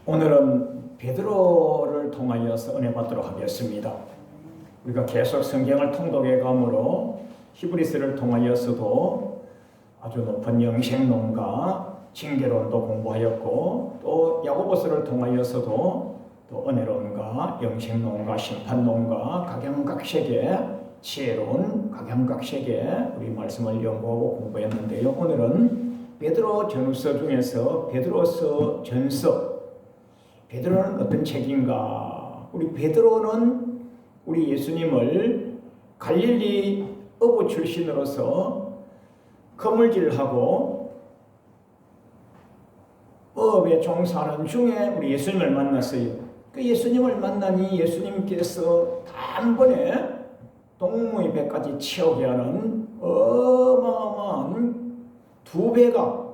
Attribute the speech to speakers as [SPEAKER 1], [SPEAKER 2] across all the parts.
[SPEAKER 1] 오늘은 베드로를 통하여서 은혜 받도록 하겠습니다. 우리가 계속 성경을 통독해 가므로 히브리서를 통하여서도 아주 높은 영생론과 징계론도 공부하였고, 또 야고보서를 통하여서도 또 은혜론과 영생론과 심판론과 각양각색의 지혜론, 각양각색의 우리 말씀을 연구하고 공부했는데요. 오늘은 베드로 전서 중에서 베드로서 전서, 베드로는 어떤 책인가? 우리 베드로는 우리 예수님을 갈릴리 어부 출신으로서 거물질하고 어업에 종사하는 중에 우리 예수님을 만났어요. 그 예수님을 만나니 예수님께서 단번에 동무의 배까지 채우게 하는 어마어마한 두 배가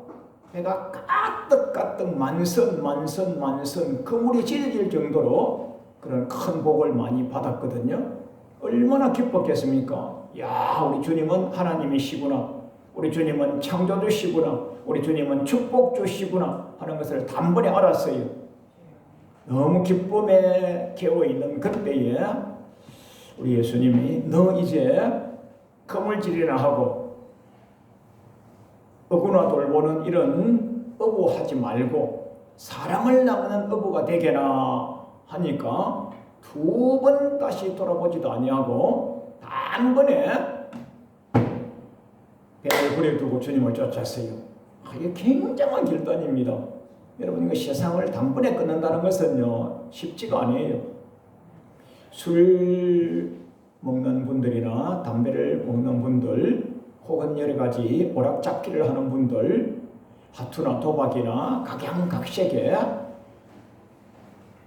[SPEAKER 1] 가득가득 만선 그물이 질질 정도로 그런 큰 복을 많이 받았거든요. 얼마나 기뻤겠습니까? 야, 우리 주님은 하나님이시구나, 우리 주님은 창조주시구나, 우리 주님은 축복주시구나 하는 것을 단번에 알았어요. 너무 기쁨에 깨어있는 그때에 우리 예수님이 너 이제 거물질이나 하고 어구나 돌보는 이런 어부하지 말고 사랑을 나누는 어부가 되게나 하니까 두 번 다시 돌아보지도 아니하고 단번에 배를 버려두고 주님을 쫓았어요. 이게 굉장한 결단입니다. 여러분, 이거 세상을 단번에 끊는다는 것은요 쉽지가 아니에요. 술 먹는 분들이나 담배를 먹는 분들, 혹은 여러 가지 오락잡기를 하는 분들, 하투나 도박이나 각양각색의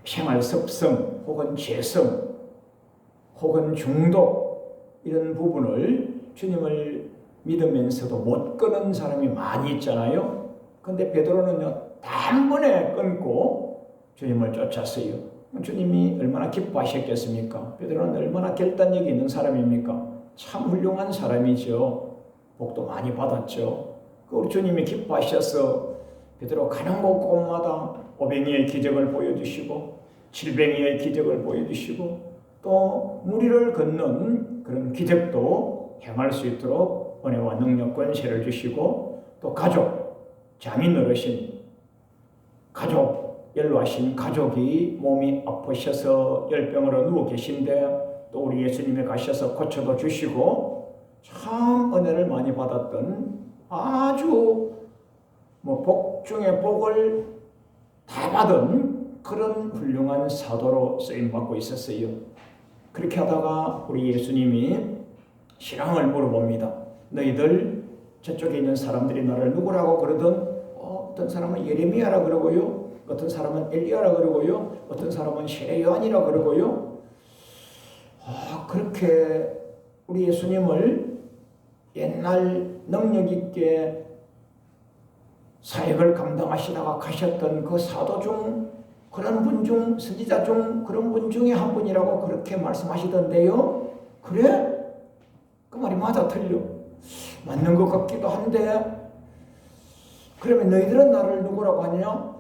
[SPEAKER 1] 생활습성 혹은 죄성 혹은 중독, 이런 부분을 주님을 믿으면서도 못 끊는 사람이 많이 있잖아요. 근데 베드로는요 단번에 끊고 주님을 쫓았어요. 주님이 얼마나 기뻐하셨겠습니까? 베드로는 얼마나 결단력이 있는 사람입니까? 참 훌륭한 사람이죠. 복도 많이 받았죠. 우리 주님이 기뻐하셔서 베드로 가는 곳곳마다 500여의 기적을 보여주시고 700여의 기적을 보여주시고 또 무리를 걷는 그런 기적도 행할 수 있도록 은혜와 능력, 권세를 주시고, 또 가족, 장인 어르신, 가족, 연로하신 가족이 몸이 아프셔서 열병으로 누워 계신데 또 우리 예수님이 가셔서 고쳐도 주시고, 참 은혜를 많이 받았던 아주 복 중에 복을 다 받은 그런 훌륭한 사도로 쓰임받고 있었어요. 그렇게 하다가 우리 예수님이 신앙을 물어봅니다. 너희들 저쪽에 있는 사람들이 나를 누구라고 그러든, 어떤 사람은 예레미야라 그러고요, 어떤 사람은 엘리야라 그러고요, 어떤 사람은 세례 요한이라 그러고요. 그렇게 우리 예수님을 옛날 능력 있게 사역을 감당하시다가 가셨던 그 사도 중, 그런 분 중, 선지자 중 그런 분 중에 한 분이라고 그렇게 말씀하시던데요. 그래? 그 말이 맞아 틀려? 맞는 것 같기도 한데, 그러면 너희들은 나를 누구라고 하냐?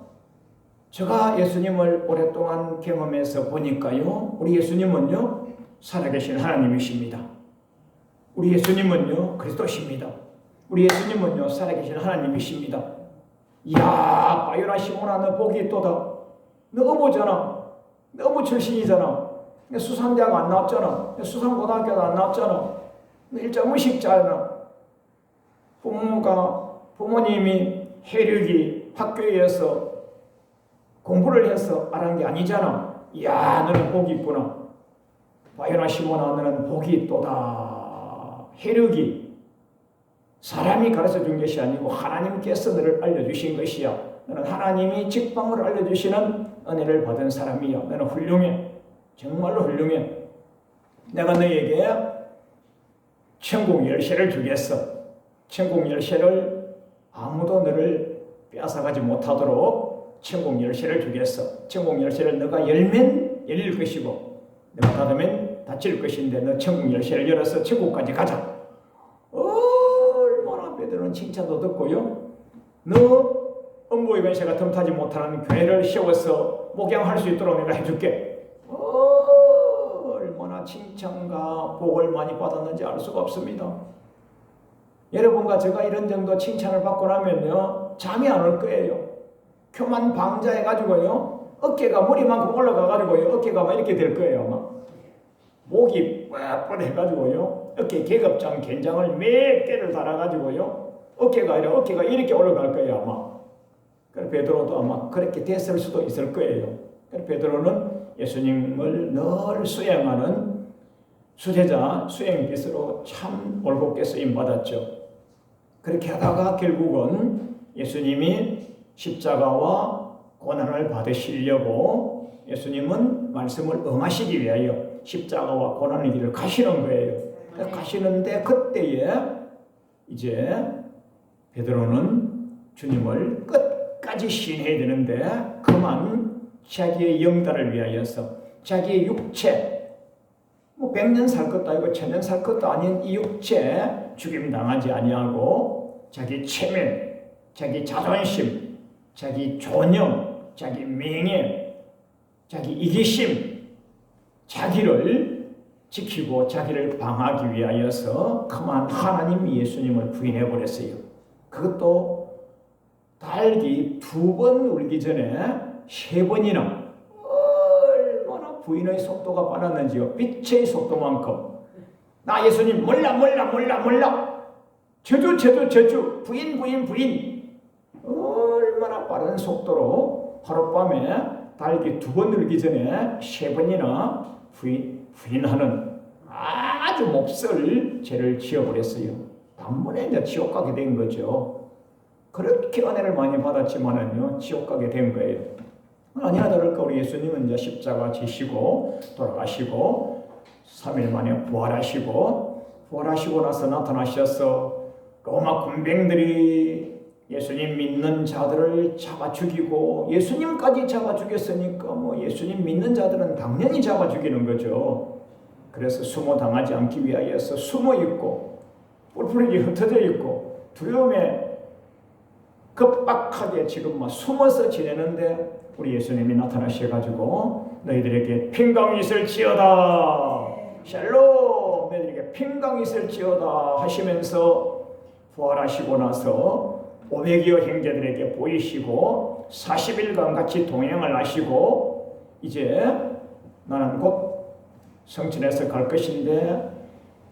[SPEAKER 1] 제가 예수님을 오랫동안 경험해서 보니까요, 우리 예수님은요 살아계신 하나님이십니다. 우리 예수님은요 그리스도십니다. 우리 예수님은요 살아계신 하나님이십니다. 이야, 바요나 시몬아, 너 복이 있도다. 너 어부잖아. 너 어부 출신이잖아. 수산대학 안 나왔잖아. 수산고등학교도 안 나왔잖아. 너 일자무식자잖아. 부모님이 해륙이 학교에서 공부를 해서 알은 게 아니잖아. 이야, 너는 복이 있구나. 바요나 시몬아, 너는 복이 있도다. 해륙이 사람이 가르쳐 준 것이 아니고 하나님께서 너를 알려주신 것이야. 너는 하나님이 직방을 알려주시는 은혜를 받은 사람이야. 너는 훌륭해. 정말로 훌륭해. 내가 너에게 천국 열쇠를 주겠어. 천국 열쇠를 아무도 너를 빼앗아가지 못하도록 천국 열쇠를 주겠어. 천국 열쇠를 너가 열면 열릴 것이고 너가 닫으면 닫힐 것인데, 너 천국 열쇠를 열어서 천국까지 가자. 얼마나 베드로는 칭찬도 듣고요. 너 음부의 권세가 틈타지 못하는 교회를 세워서 목양할 수 있도록 내가 해줄게. 얼마나 칭찬과 복을 많이 받았는지 알 수가 없습니다. 여러분과 제가 이런 정도 칭찬을 받고 나면요, 잠이 안 올 거예요. 교만 방자해가지고요, 어깨가 머리만큼 올라가가지고요, 어깨가 막 이렇게 될 거예요. 아마 목이 뻣뻣해가지고요, 어깨 계급장 견장을 몇 개를 달아가지고요, 어깨가 이렇게 올라갈 거예요. 아마. 그래서 베드로도 아마 그렇게 됐을 수도 있을 거예요. 그래서 베드로는 예수님을 늘 수행하는 수제자, 수행빗으로 참 올곧게 쓰임 받았죠. 그렇게 하다가 결국은 예수님이 십자가와 고난을 받으시려고 예수님은 말씀을 응하시기 위하여 십자가와 고난의 길을 가시는 거예요. 가시는데 그때에 이제 베드로는 주님을 끝까지 신해야 되는데 그만 자기의 영달을 위하여서 자기의 육체, 100년 살 것도 아니고 1000년 살 것도 아닌 이 육체 죽임당하지 아니하고 자기 체면, 자기 자존심, 자기 존영, 자기 명예, 자기 이기심, 자기를 지키고 자기를 방하기 위하여서 그만 하나님 예수님을 부인해버렸어요. 그것도 달기 2번 울기 전에 3번이나 얼마나 부인의 속도가 빨랐는지요. 빛의 속도만큼. 나 예수님 몰라 저주 부인 얼마나 빠른 속도로 하룻밤에 달기 2번 울기 전에 3번이나 부인하는 아주 몹쓸 죄를 지어버렸어요. 단번에 이제 지옥 가게 된 거죠. 그렇게 은혜를 많이 받았지만은요, 지옥 가게 된 거예요. 아니나 다를까 우리 예수님은 이제 십자가 지시고 돌아가시고 3일 만에 부활하시고 나서 나타나셔서 로마 군병들이 예수님 믿는 자들을 잡아 죽이고 예수님까지 잡아 죽였으니까 예수님 믿는 자들은 당연히 잡아 죽이는 거죠. 그래서 숨어 당하지 않기 위하여서 숨어 있고 뿔뿔이 흩어져 있고 두려움에 급박하게 지금 막 숨어서 지내는데 우리 예수님이 나타나셔가지고 너희들에게 평강이 있을지어다, 샬롬, 너희들에게 평강이 있을지어다 하시면서 부활하시고 나서 500여 형제들에게 보이시고 40일간 같이 동행을 하시고 이제 나는 곧 성천에서 갈 것인데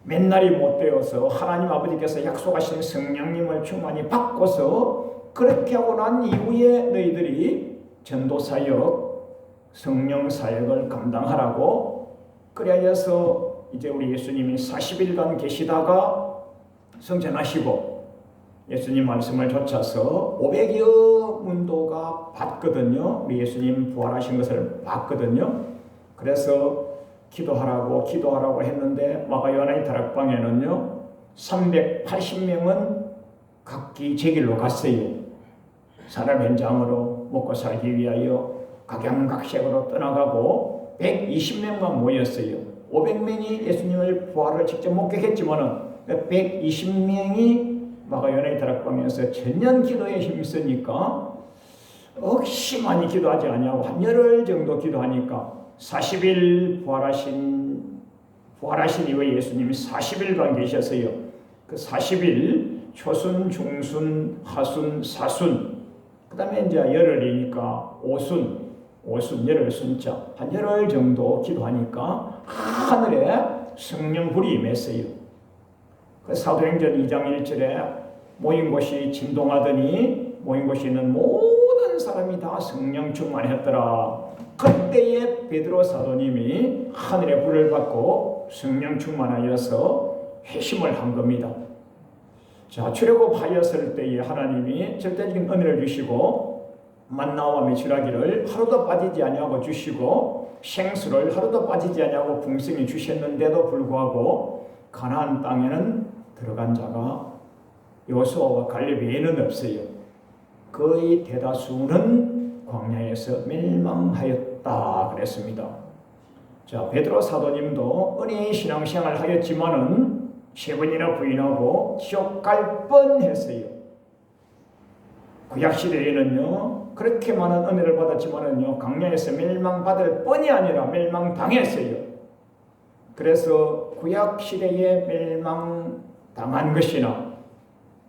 [SPEAKER 1] 맨날이 못 되어서 하나님 아버지께서 약속하신 성령님을 충만히 받고서 그렇게 하고 난 이후에 너희들이 전도사역, 성령사역을 감당하라고 그래야서 이제 우리 예수님이 40일간 계시다가 성천하시고 예수님 말씀을 좇아서 500여 문도가 봤거든요. 우리 예수님 부활하신 것을 봤거든요. 그래서 기도하라고 했는데 마가요한의 다락방에는요 380명은 각기 제 길로 갔어요. 산업 현장으로 먹고 살기 위하여 각양각색으로 떠나가고 120명만 모였어요. 500명이 예수님을 부활을 직접 목격했지만은 120명이 마가요한의 다락방에서 전년 기도에 힘쓰니까 억시 많이 기도하지 아니하고 한 열흘 정도 기도하니까 40일 부활하신 이후에 예수님이 40일간 계셨어요. 그 40일 초순, 중순, 하순, 사순, 그 다음에 이제 열흘이니까 오순, 열흘 순자 한 열흘 정도 기도하니까 하늘에 성령불이 임했어요. 그 사도행전 2장 1절에 모인 곳이 진동하더니 모인 곳에 있는 모든 사람이 다 성령 충만했더라. 그때에 베드로 사도님이 하늘의 불을 받고 성령 충만하여서 회심을 한 겁니다. 자, 출애굽하였을 때에 하나님이 절대적인 은혜를 주시고 만나와 메추라기를 하루도 빠지지 아니하고 주시고 생수를 하루도 빠지지 아니하고 풍성히 주셨는데도 불구하고 가나안 땅에는 들어간 자가 여호수아와 갈렙 외에는 없어요. 거의 대다수는 광야에서 멸망하였다 그랬습니다. 자, 베드로 사도님도 은혜의 신앙생활을 하였지만은 3번이나 부인하고 지옥 갈 뻔했어요. 구약시대에는요 그렇게 많은 은혜를 받았지만은요 강령에서 멸망받을 뻔이 아니라 멸망당했어요. 그래서 구약시대에 멸망당한 것이나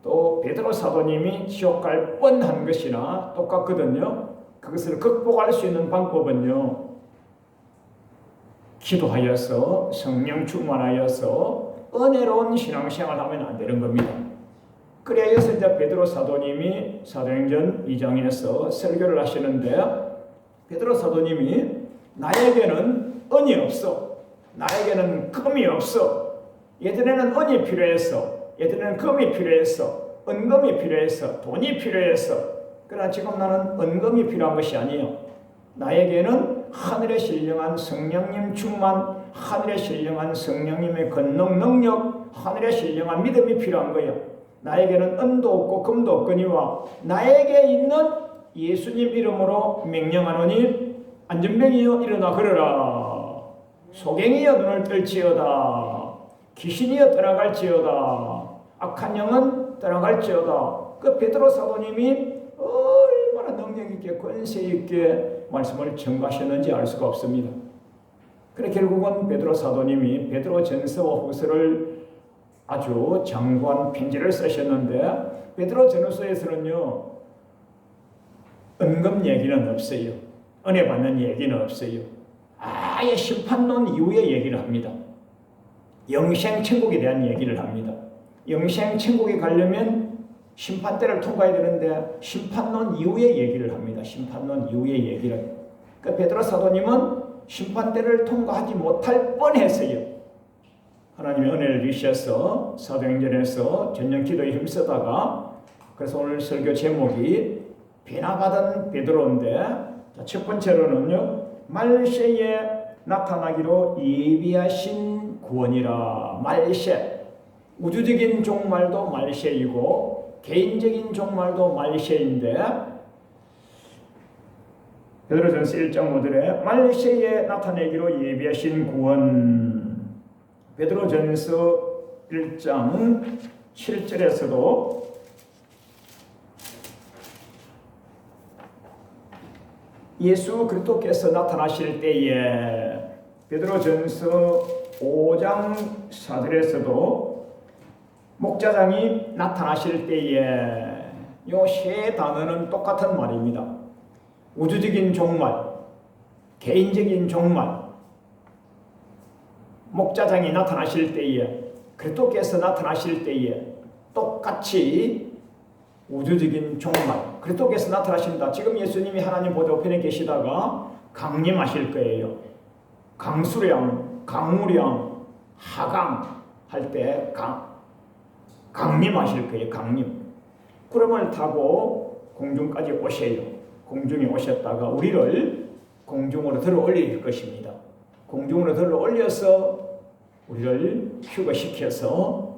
[SPEAKER 1] 또 베드로 사도님이 지옥 갈 뻔한 것이나 똑같거든요. 그것을 극복할 수 있는 방법은요 기도하여서 성령 충만하여서 은혜로운 신앙생활을 하면 안 되는 겁니다. 그래서 이제 베드로 사도님이 사도행전 2장에서 설교를 하시는데 베드로 사도님이 나에게는 은이 없어, 나에게는 금이 없어, 예전에는 은이 필요했어, 예전에는 금이 필요했어, 은금이 필요했어, 돈이 필요했어. 그러나 지금 나는 은금이 필요한 것이 아니에요. 나에게는 하늘에 신령한 성령님 충만, 하늘에 신령한 성령님의 권능 능력, 하늘에 신령한 믿음이 필요한 거예요. 나에게는 은도 없고 금도 없거니와 나에게 있는 예수님 이름으로 명령하노니 안전병이여 일어나 걸으라, 소경이여 눈을 뜰지어다, 귀신이여 떠나갈지어다, 악한 영은 떠나갈지어다. 그 베드로 사도님이 얼마나 능력 있게 권세 있게 말씀을 전가하셨는지 알 수가 없습니다. 그래 결국은 베드로 사도님이 베드로 전서와 후서를 아주 장구한 편지를 쓰셨는데 베드로 전후서에서는요 은금 얘기는 없어요. 은혜 받는 얘기는 없어요. 아예 심판론 이후의 얘기를 합니다. 영생 천국에 대한 얘기를 합니다. 영생 천국에 가려면 심판대를 통과해야 되는데 심판론 이후의 얘기를 합니다. 심판론 이후의 얘기를. 그 베드로 사도님은 심판대를 통과하지 못할 뻔했어요. 하나님의 은혜를 주셔서 사도행전에서 전년 기도에 힘쓰다가 그래서 오늘 설교 제목이 비나받은 베드로인데 첫 번째로는요 말세에 나타나기로 예비하신 구원이라. 말세, 우주적인 종말도 말세이고 개인적인 종말도 말세인데 베드로전서 1장 5절에 말세에 나타내기로 예비하신 구원. 베드로전서 1장 7절에서도 예수 그리스도께서 나타나실 때에 베드로전서 5장 4절에서도 목자장이 나타나실 때에 요 세 단어는 똑같은 말입니다. 우주적인 종말, 개인적인 종말, 목자장이 나타나실 때에 그리스도께서 나타나실 때에 똑같이 우주적인 종말, 그리스도께서 나타나신다. 지금 예수님이 하나님 보좌 우편에 계시다가 강림하실 거예요. 강수량, 강우량, 하강 할 때 강림하실 거예요. 강림. 구름을 타고 공중까지 오셔요. 공중에 오셨다가 우리를 공중으로 들어 올릴 것입니다. 공중으로 들어 올려서 우리를 휴거시켜서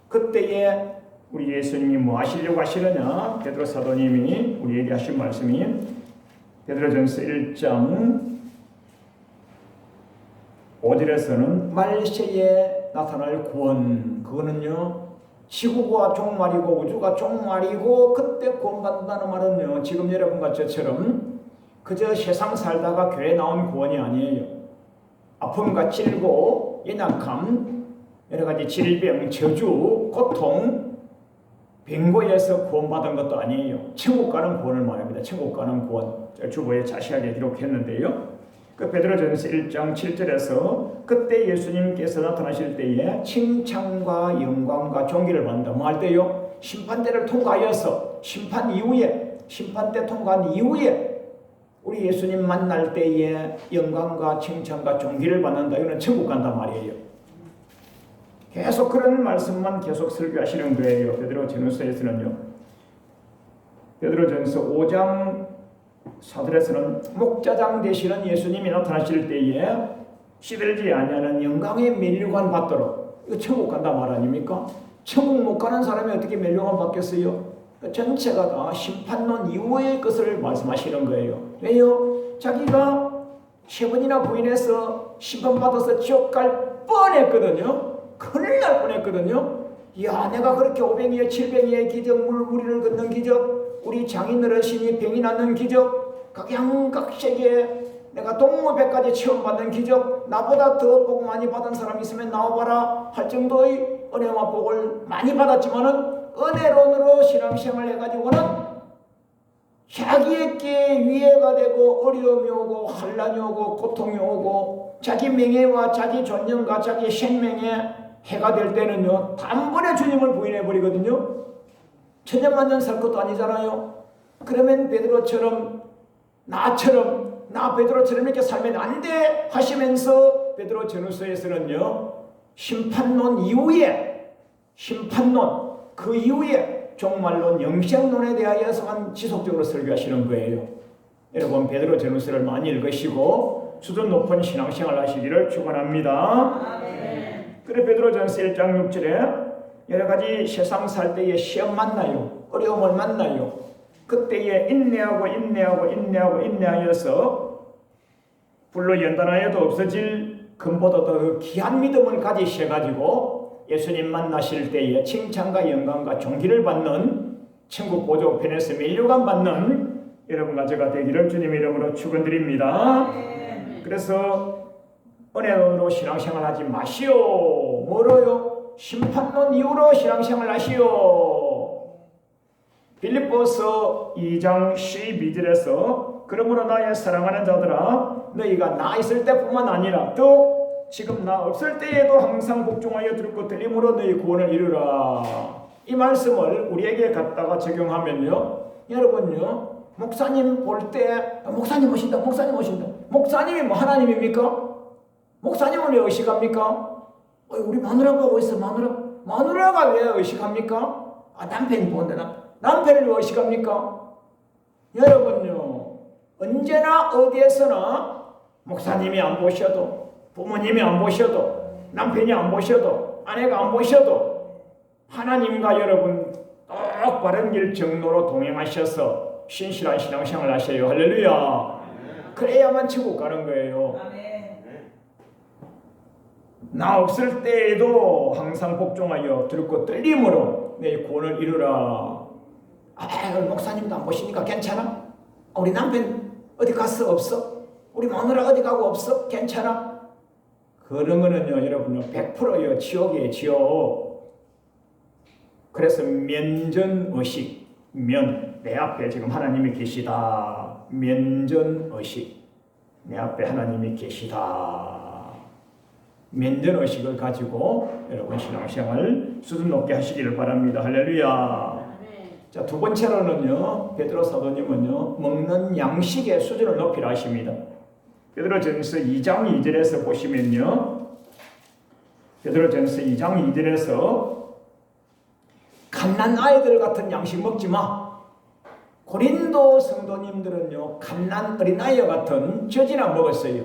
[SPEAKER 1] 그때에 우리 예수님이 뭐 하시려고 하시느냐? 베드로 사도님이 우리에게 하신 말씀이 베드로전서 1장 5절에서는 말세에 나타날 구원, 그거는요 지구가 종말이고 우주가 종말이고 그때 구원받는다는 말은요 지금 여러분과 저처럼 그저 세상 살다가 교회 나온 구원이 아니에요. 아픔과 찔고 연약함, 여러가지 질병, 저주, 고통, 빙고에서 구원받은 것도 아니에요. 천국 가는 구원을 말합니다. 천국 가는 구원. 주보에 자세하게 기록했는데요. 그 베드로전서 1장 7절에서 그때 예수님께서 나타나실 때에 칭찬과 영광과 존귀를 받는다. 뭐 할 때요? 심판대를 통과하여서 심판 이후에, 심판대 통과한 이후에 우리 예수님 만날 때에 영광과 칭찬과 존귀를 받는다. 이거는 천국 간단 말이에요. 계속 그런 말씀만 계속 설교하시는 거예요. 베드로전서에서는요. 베드로전서 5장 4절에서는 목자장 되시는 예수님이 나타나실 때에 시들지 아니하는 영광의 면류관 받도록. 이거 천국 간단 말 아닙니까? 천국 못 가는 사람이 어떻게 면류관 받겠어요? 전체가 다 심판론 이후의 것을 말씀하시는 거예요. 왜요? 자기가 세 번이나 부인해서 심판받아서 지옥 갈 뻔했거든요. 큰일 날 뻔했거든요. 야, 내가 그렇게 500여 700여 기적, 물무리를 걷는 기적, 우리 장인 어르신이 병이 낫는 기적, 각양각색의 내가 동무배까지 체험받는 기적, 나보다 더 복 많이 받은 사람이 있으면 나와봐라 할 정도의 은혜와 복을 많이 받았지만은 은혜론으로 신앙생활을 해가지고는 자기에게 위해가 되고 어려움이 오고 환난이 오고 고통이 오고 자기 명예와 자기 존영과 자기 생명에 해가 될 때는요, 단번에 주님을 부인해 버리거든요. 천년만년 살 것도 아니잖아요. 그러면 베드로처럼 나 베드로처럼 이렇게 살면 안 돼 하시면서 베드로 전후서에서는요, 심판론 이후에 그 이후에 종말론 영생론에 대하여서만 지속적으로 설교하시는 거예요. 여러분 베드로 전후서를 많이 읽으시고 수준 높은 신앙생활 하시기를 축원합니다. 아멘. 그래 베드로전서 1장 6절에 여러가지 세상 살 때에 시험 만나요. 어려움을 만나요. 그때에 인내하여서 불로 연단하여도 없어질 금보다 더 귀한 믿음을 가지셔가지고 예수님 만나실 때에 칭찬과 영광과 존귀를 받는 천국 보조편에서 면류관 받는 여러분과 제가 되기를 주님의 이름으로 축원드립니다. 그래서 은혜론으로 신앙생활 하지 마시오. 뭐로요? 심판론 이후로 신앙생활 하시오. 빌립보서 2장 12절에서 그러므로 나의 사랑하는 자들아 너희가 나 있을 때뿐만 아니라 또 지금 나 없을 때에도 항상 복종하여 들고 들림으로 너희 구원을 이루라. 이 말씀을 우리에게 갖다가 적용하면요, 여러분요, 목사님 볼 때 목사님 오신다. 목사님이 뭐 하나님입니까? 목사님을 왜 의식합니까? 우리 마누라가 하고 있어. 마누라가 왜 의식합니까? 남편이 본다. 남편을 왜 의식합니까? 여러분요, 언제나 어디에서나 목사님이 안 보셔도, 부모님이 안 보셔도, 남편이 안 보셔도, 아내가 안 보셔도 하나님과 여러분 똑바른 길 정로로 동행하셔서 신실한 신앙생활을 하셔요. 할렐루야. 그래야만 천국 가는 거예요. 나 없을 때에도 항상 복종하여 들고 떨림으로 내 구원을 이루라. 목사님도 안 보시니까 괜찮아? 우리 남편 어디 갔어? 없어? 우리 마누라 어디 가고 없어? 괜찮아? 그런 거는요, 여러분요, 100%요, 지옥이에요, 지옥. 그래서 면전의식, 내 앞에 지금 하나님이 계시다. 면전의식, 내 앞에 하나님이 계시다. 면전의식을 가지고 여러분 신앙생활 수준 높게 하시기를 바랍니다. 할렐루야. 자, 두 번째로는요, 베드로 사도님은요, 먹는 양식의 수준을 높이라 하십니다. 베드로전서 2장 2절에서 보시면요, 베드로전서 2장 2절에서 갓난 아이들 같은 양식 먹지 마. 고린도 성도님들은요, 갓난 어린아이와 같은 젖이나 먹었어요.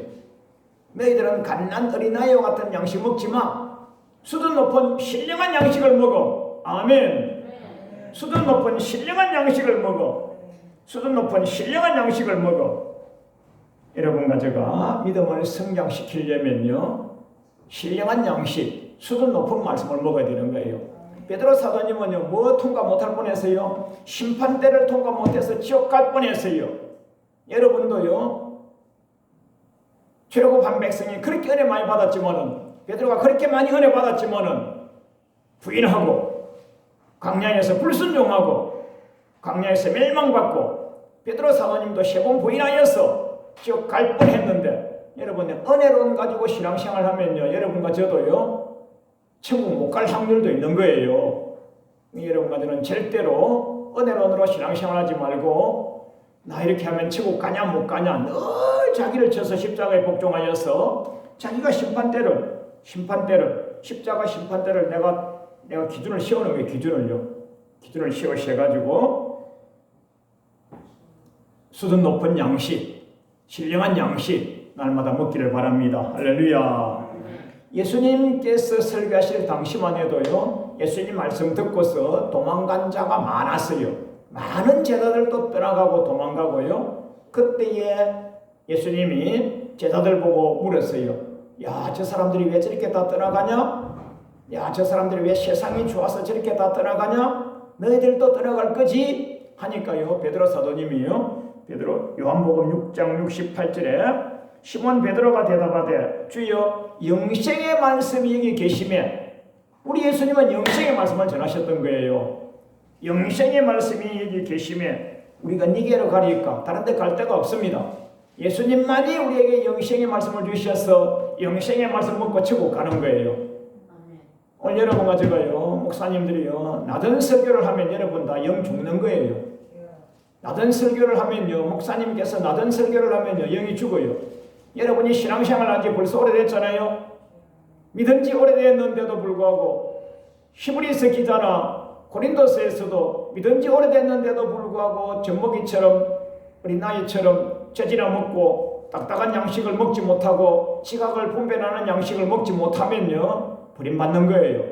[SPEAKER 1] 너희들은 갓난 어린아이와 같은 양식 먹지 마. 수준 높은 신령한 양식을 먹어. 아멘. 수준 높은 신령한 양식을 먹어. 수준 높은 신령한 양식을 먹어. 여러분과 제가 믿음을 성장시키려면요, 신령한 양식, 수준 높은 말씀을 먹어야 되는 거예요. 베드로 사도님은요, 뭐 통과 못할 뻔했어요? 심판대를 통과 못해서 지옥 갈 뻔했어요. 여러분도요, 출애굽한 백성이 그렇게 은혜 많이 받았지만은, 베드로가 그렇게 많이 은혜 받았지만은 부인하고 광야에서 불순종하고 광야에서 멸망받고 베드로 사도님도 3번 부인하여서 지옥 갈 뻔했는데, 여러분 은혜론 가지고 신앙생활 하면요, 여러분과 저도요 천국 못 갈 확률도 있는 거예요. 여러분과 저는 절대로 은혜론으로 신앙생활 하지 말고 나 이렇게 하면 천국 가냐 못 가냐 늘 자기를 쳐서 십자가에 복종하여서 자기가 십자가 심판대를 내가 기준을 세우는 거예요. 기준을 세우셔가지고 수준 높은 양식, 신령한 양식 날마다 먹기를 바랍니다. 할렐루야. 예수님께서 설교하실 당시만 해도요, 예수님 말씀 듣고서 도망간 자가 많았어요. 많은 제자들도 떠나가고 도망가고요. 그때에 예수님이 제자들 보고 물었어요. 야, 저 사람들이 왜 저렇게 다 떠나가냐? 야, 저 사람들이 왜 세상이 좋아서 저렇게 다 떠나가냐? 너희들도 떠나갈 거지? 하니까요. 베드로 사도님이요. 베드로 요한복음 6장 68절에 시몬 베드로가 대답하되 주여 영생의 말씀이 여기 계시매, 우리 예수님은 영생의 말씀을 전하셨던 거예요. 영생의 말씀이 여기 계시매 우리가 니게로 가리까 다른 데 갈 데가 없습니다. 예수님만이 우리에게 영생의 말씀을 주셔서 영생의 말씀 먹고 천국 가는 거예요. 오늘 여러분과 제가요, 목사님들이요, 나든 설교를 하면 여러분 다 영 죽는 거예요. 나든 설교를 하면요, 목사님께서 나든 설교를 하면요, 영이 죽어요. 여러분이 신앙생활 한 지 벌써 오래됐잖아요. 믿은 지 오래됐는데도 불구하고 히브리서 기자나 고린도서에서도 믿은 지 오래됐는데도 불구하고 젖먹이처럼 어린아이처럼 쪄지나 먹고 딱딱한 양식을 먹지 못하고 지각을 분별하는 양식을 먹지 못하면요, 버림받는 거예요.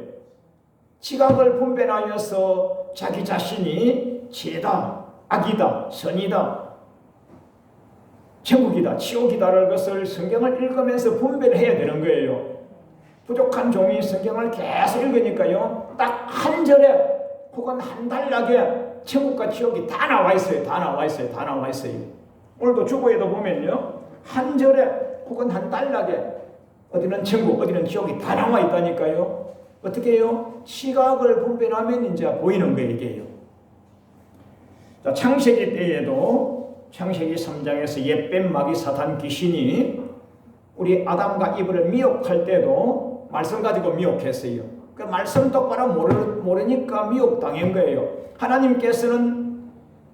[SPEAKER 1] 지각을 분별하여서 자기 자신이 죄다, 악이다, 선이다, 천국이다, 지옥이다를 것을 성경을 읽으면서 분별해야 되는 거예요. 부족한 종이 성경을 계속 읽으니까요, 딱 한 절에 혹은 한 단락에 천국과 지옥이 다 나와 있어요. 다 나와 있어요. 다 나와 있어요. 오늘도 주보에도 보면요, 한 절에 혹은 한 단락에 어디는 천국, 어디는 지옥이 다 나와 있다니까요. 어떻게 해요? 시각을 분별하면 이제 보이는 거예요, 이게요. 자, 창세기 때에도 창세기 3장에서 옛뱀 마귀 사탄 귀신이 우리 아담과 이브를 미혹할 때도 말씀 가지고 미혹했어요. 그 말씀 똑바로 모르니까 미혹당한 거예요. 하나님께서는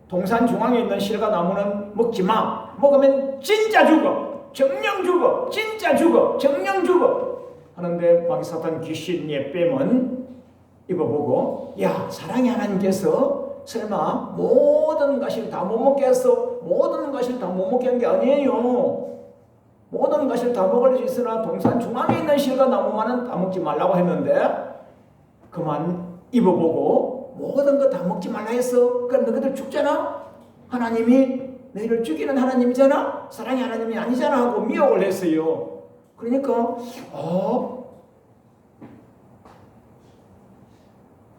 [SPEAKER 1] 동산 중앙에 있는 실과 나무는 먹지 마. 먹으면 진짜 죽어. 정령 죽어. 진짜 죽어. 정령 죽어. 하는데 마귀 사탄 귀신 옛뱀은 이거 보고, 야, 사랑의 하나님께서 설마 모든 것을 다 못 먹게 했어? 모든 것을 다 못 먹게 한 게 아니에요. 모든 것을 다 먹을 수 있으나 동산 중앙에 있는 실과 나무만은 다 먹지 말라고 했는데 그만 입어보고 모든 거 다 먹지 말라 했어. 그럼 너희들 죽잖아. 하나님이 너희를 죽이는 하나님이잖아. 사랑의 하나님이 아니잖아 하고 미혹을 했어요. 그러니까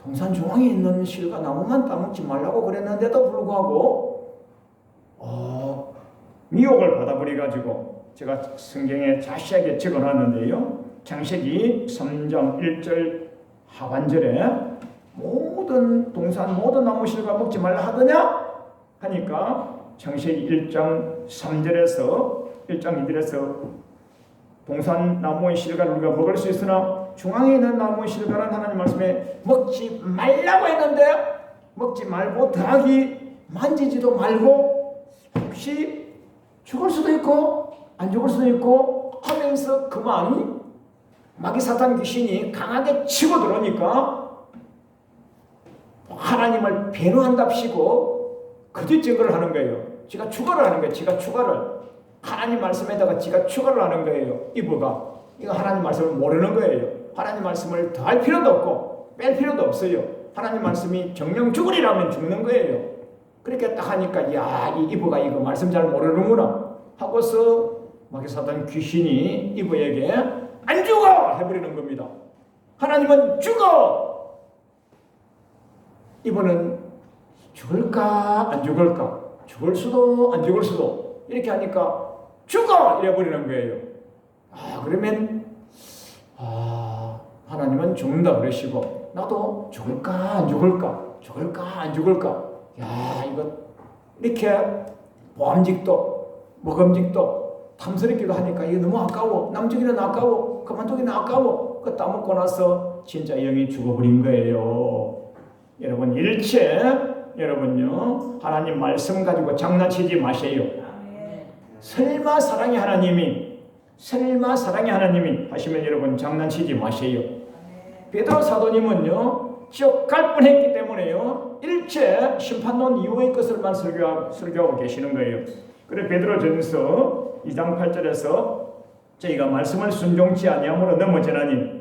[SPEAKER 1] 동산 중앙에 있는 실과 나무만 따먹지 말라고 그랬는데도 불구하고 미혹을 받아버려가지고 제가 성경에 자세하게 적어놨는데요. 창세기 3장 1절 하반절에 모든 동산 모든 나무 실과 먹지 말라 하더냐 하니까 창세기 1장 3절에서 1장 2절에서 동산 나무의 실과를 우리가 먹을 수 있으나 중앙에 있는 나무의 실과는 하나님 말씀에 먹지 말라고 했는데 먹지 말고 더하기 만지지도 말고 혹시 죽을 수도 있고 안 죽을 수도 있고 하면서 그만 마귀 사탄 귀신이 강하게 치고 들어오니까 하나님을 변호한답시고 거짓 증거를 하는 거예요. 지가 추가를 하는 거예요. 지가 추가를 하나님 말씀에다가 지가 추가를 하는 거예요. 이브가 이거 하나님 말씀을 모르는 거예요. 하나님 말씀을 더할 필요도 없고 뺄 필요도 없어요. 하나님 말씀이 정령 죽으리라면 죽는 거예요. 그렇게 딱 하니까 야, 이 이브가 이거 말씀 잘 모르는구나 하고서 마귀 사탄 귀신이 이브에게 안 죽어 해버리는 겁니다. 하나님은 죽어. 이브는 죽을까 안 죽을까, 죽을 수도 안 죽을 수도 이렇게 하니까 죽어 이래버리는 거예요. 그러면 하나님은 죽는다 그러시고 나도 죽을까 안 죽을까, 죽을까 안 죽을까, 야, 이거 이렇게 보암직도 먹음직도 탐스럽기도 하니까 이게 너무 아까워. 남주기는 아까워. 그만두기는 아까워. 그 따먹고 나서 진짜 영이 죽어버린 거예요. 여러분 일체 여러분요, 하나님 말씀 가지고 장난치지 마세요. 설마 사랑의 하나님이 하시면 여러분 장난치지 마세요. 베드로 사도님은요, 지옥 갈 뻔했기 때문에요, 일체 심판론 이후의 것을만 설교하고 계시는 거예요. 그래 베드로전서 2장 8절에서 저희가 말씀을 순종치 아니함으로 넘어지나니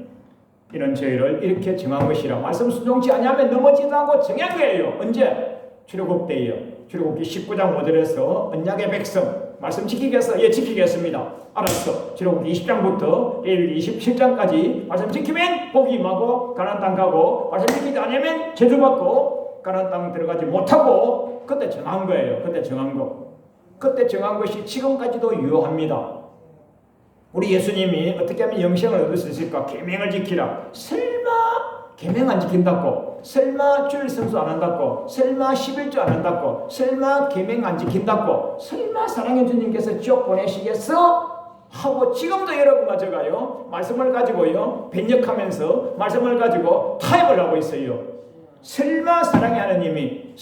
[SPEAKER 1] 이런 저희를 이렇게 정한 것이라. 말씀 순종치 아니하면 넘어지다고 정한 거예요. 언제? 출애굽 때예요. 출애굽기 19장 5절에서 언약의 백성 말씀 지키겠어? 예, 지키겠습니다. 알았어. 출애굽기 20장부터 레위기 27장까지 말씀 지키면 복이 임하고 가나안 땅 가고, 말씀 지키지 않으면 저주받고 가나안 땅 들어가지 못하고 그때 정한 거예요. 그때 정한 것이 지금까지도 유효합니다. 우리 예수님이 어떻게 하면 영생을 얻을 수 있을까? 계명을 지키라. 설마 계명 안 지킨다고? 설마 주일 성수 안 한다고? 설마 11조 안 한다고? 설마 계명 안 지킨다고? 설마 사랑의 주님께서 지옥 보내시겠어? 하고 지금도 여러분과 제가요 말씀을 가지고요 변역하면서 말씀을 가지고 타협을 하고 있어요. 설마 사랑의 하나님이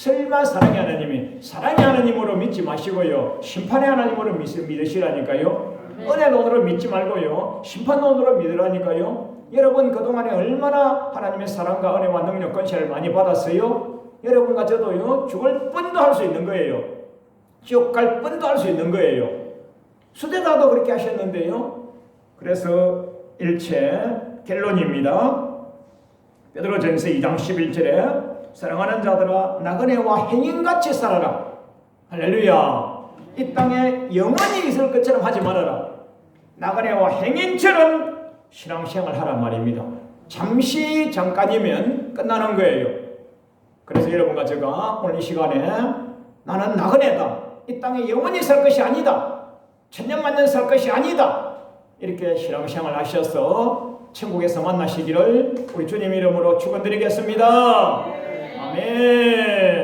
[SPEAKER 1] 사랑의 하나님으로 믿지 마시고요 심판의 하나님으로 믿으시라니까요. 은혜론으로 믿지 말고요 심판론으로 믿으라니까요. 여러분 그동안에 얼마나 하나님의 사랑과 은혜와 능력 권세를 많이 받았어요. 여러분과 저도요 죽을 뻔도 할 수 있는 거예요. 지옥 갈 뻔도 할 수 있는 거예요. 수대다도 그렇게 하셨는데요. 그래서 일체 결론입니다. 베드로전서 2장 11절에 사랑하는 자들아 나그네와 행인같이 살아라. 할렐루야. 이 땅에 영원히 있을 것처럼 하지 말아라. 나그네와 행인처럼 신앙생활을 하란 말입니다. 잠깐이면 끝나는 거예요. 그래서 여러분과 제가 오늘 이 시간에 나는 나그네다. 이 땅에 영원히 살 것이 아니다. 천년만년 살 것이 아니다. 이렇게 신앙생활 하셔서 천국에서 만나시기를 우리 주님 이름으로 축원드리겠습니다. 아멘.